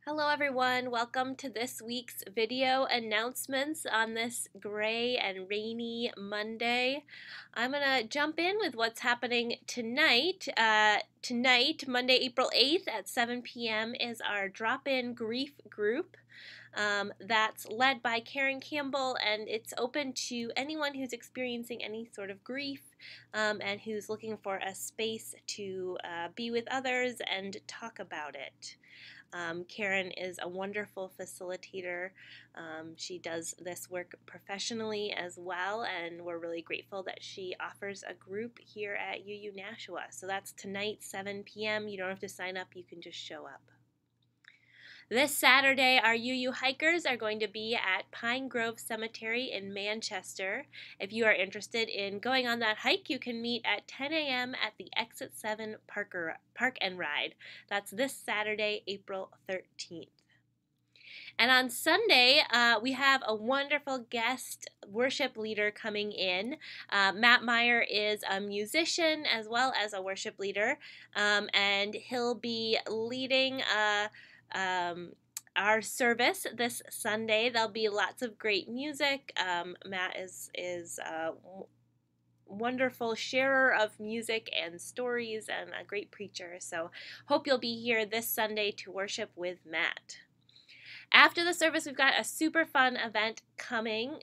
Hello everyone, welcome to this week's video announcements on this gray and rainy Monday. I'm going to jump in with what's happening tonight. Monday, April 8th at 7 p.m. is our drop-in grief group. That's led by Karen Campbell, and it's open to anyone who's experiencing any sort of grief and who's looking for a space to be with others and talk about it. Karen is a wonderful facilitator. She does this work professionally as well, and we're really grateful that she offers a group here at UU Nashua. So that's tonight, 7 p.m. You don't have to sign up, you can just show up. This Saturday, our UU hikers are going to be at Pine Grove Cemetery in Manchester. If you are interested in going on that hike, you can meet at 10 a.m. at the Exit 7 Park and Ride. That's this Saturday, April 13th. And on Sunday, we have a wonderful guest worship leader coming in. Matt Meyer is a musician as well as a worship leader, and he'll be leading our service this Sunday. There'll be lots of great music. Matt is a wonderful sharer of music and stories and a great preacher. So hope you'll be here this Sunday to worship with Matt. After the service, we've got a super fun event coming.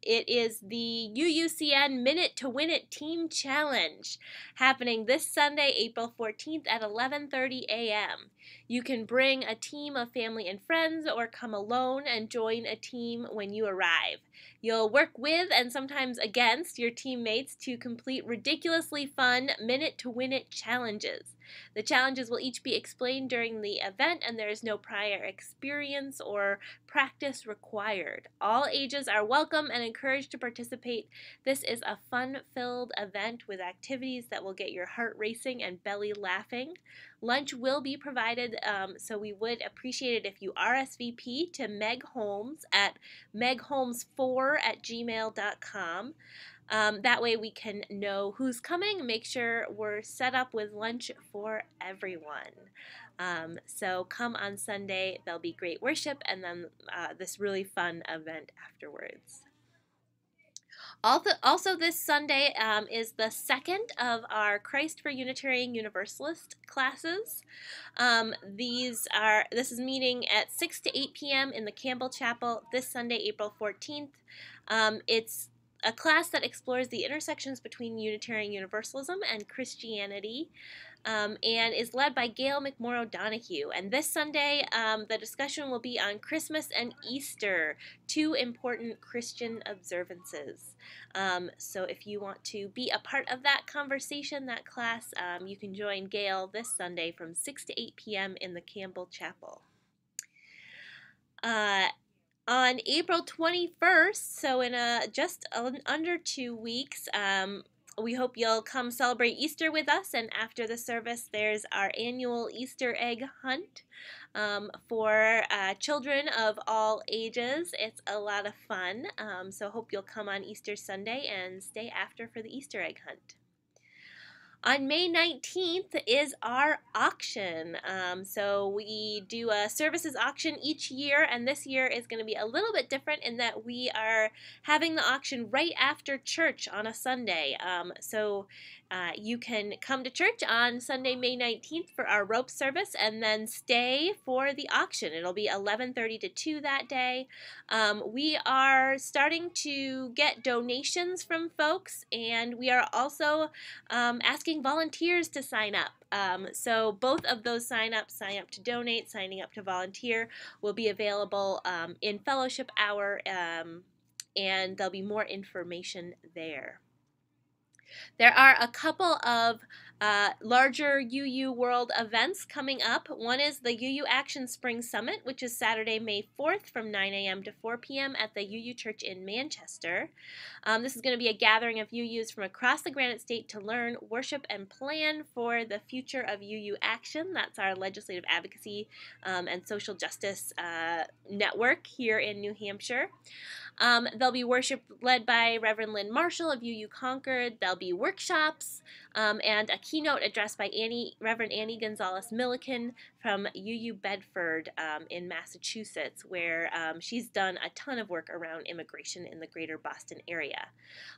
It is the UUCN Minute to Win It Team Challenge happening this Sunday, April 14th at 11:30 a.m. You can bring a team of family and friends or come alone and join a team when you arrive. You'll work with and sometimes against your teammates to complete ridiculously fun Minute to Win It challenges. The challenges will each be explained during the event, and there is no prior experience or practice required. All ages are welcome and encouraged to participate. This is a fun-filled event with activities that will get your heart racing and belly laughing. Lunch will be provided, so we would appreciate it if you RSVP to Meg Holmes at megholmes4@gmail.com. That way we can know who's coming and make sure we're set up with lunch for everyone. So come on Sunday, there'll be great worship and then this really fun event afterwards. Also this Sunday is the second of our Christ for Unitarian Universalist classes. This is meeting at 6 to 8 p.m. in the Campbell Chapel this Sunday, April 14th. It's a class that explores the intersections between Unitarian Universalism and Christianity, and is led by Gail McMorrow Donahue. And this Sunday, the discussion will be on Christmas and Easter, two important Christian observances. So if you want to be a part of that conversation, that class, you can join Gail this Sunday from 6 to 8 p.m. in the Campbell Chapel. On April 21st, so in just under 2 weeks, we hope you'll come celebrate Easter with us, and after the service there's our annual Easter egg hunt for children of all ages. It's a lot of fun, so hope you'll come on Easter Sunday and stay after for the Easter egg hunt. On May 19th is our auction. So we do a services auction each year, and this year is going to be a little bit different in that we are having the auction right after church on a Sunday. You can come to church on Sunday, May 19th for our rope service and then stay for the auction. It'll be 11:30 to 2 that day. We are starting to get donations from folks, and we are also asking volunteers to sign up. So both of those sign up to donate, signing up to volunteer, will be available in fellowship hour, and there'll be more information there. There are a couple of larger UU World events coming up. One is the UU Action Spring Summit, which is Saturday, May 4th from 9 a.m. to 4 p.m. at the UU Church in Manchester. This is going to be a gathering of UUs from across the Granite State to learn, worship, and plan for the future of UU Action. That's our legislative advocacy and social justice network here in New Hampshire. There'll be worship led by Reverend Lynn Marshall of UU Concord. There'll be workshops and a keynote address by Reverend Annie Gonzalez Milliken from UU Bedford in Massachusetts, where she's done a ton of work around immigration in the greater Boston area.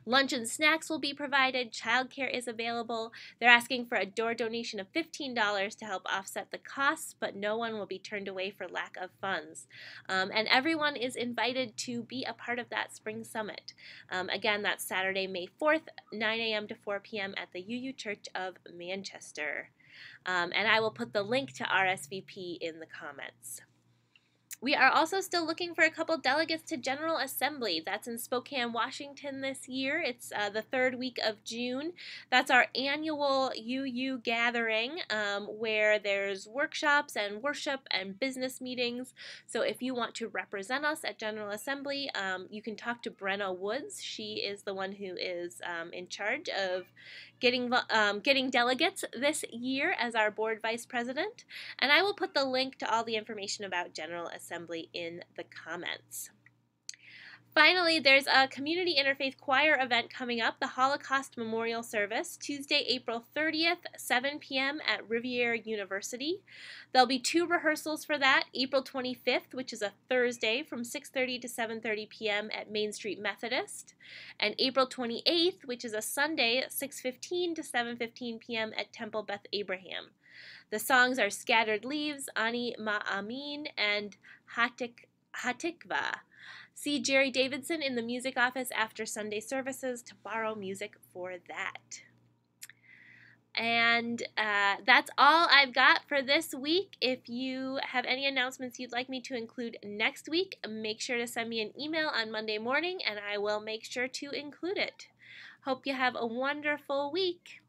Lunch and snacks will be provided. Childcare is available. They're asking for a door donation of $15 to help offset the costs, but no one will be turned away for lack of funds. And everyone is invited to be a part of that spring summit. Again, that's Saturday, May 4th, 9 a.m. to 4 p.m. at the UU Church of Manchester. And I will put the link to RSVP in the comments. We are also still looking for a couple delegates to General Assembly. That's in Spokane, Washington this year. It's the third week of June. That's our annual UU gathering where there's workshops and worship and business meetings. So if you want to represent us at General Assembly, you can talk to Brenna Woods. She is the one who is in charge of getting delegates this year as our board vice president. And I will put the link to all the information about General Assembly in the comments. Finally, there's a community interfaith choir event coming up, the Holocaust Memorial Service, Tuesday, April 30th, 7 p.m. at Riviera University. There'll be 2 rehearsals for that, April 25th, which is a Thursday, from 6:30 to 7:30 p.m. at Main Street Methodist, and April 28th, which is a Sunday, 6:15 to 7:15 p.m. at Temple Beth Abraham. The songs are Scattered Leaves, Ani Ma'amin, and Hatikva. See Jerry Davidson in the music office after Sunday services to borrow music for that. And that's all I've got for this week. If you have any announcements you'd like me to include next week, make sure to send me an email on Monday morning and I will make sure to include it. Hope you have a wonderful week.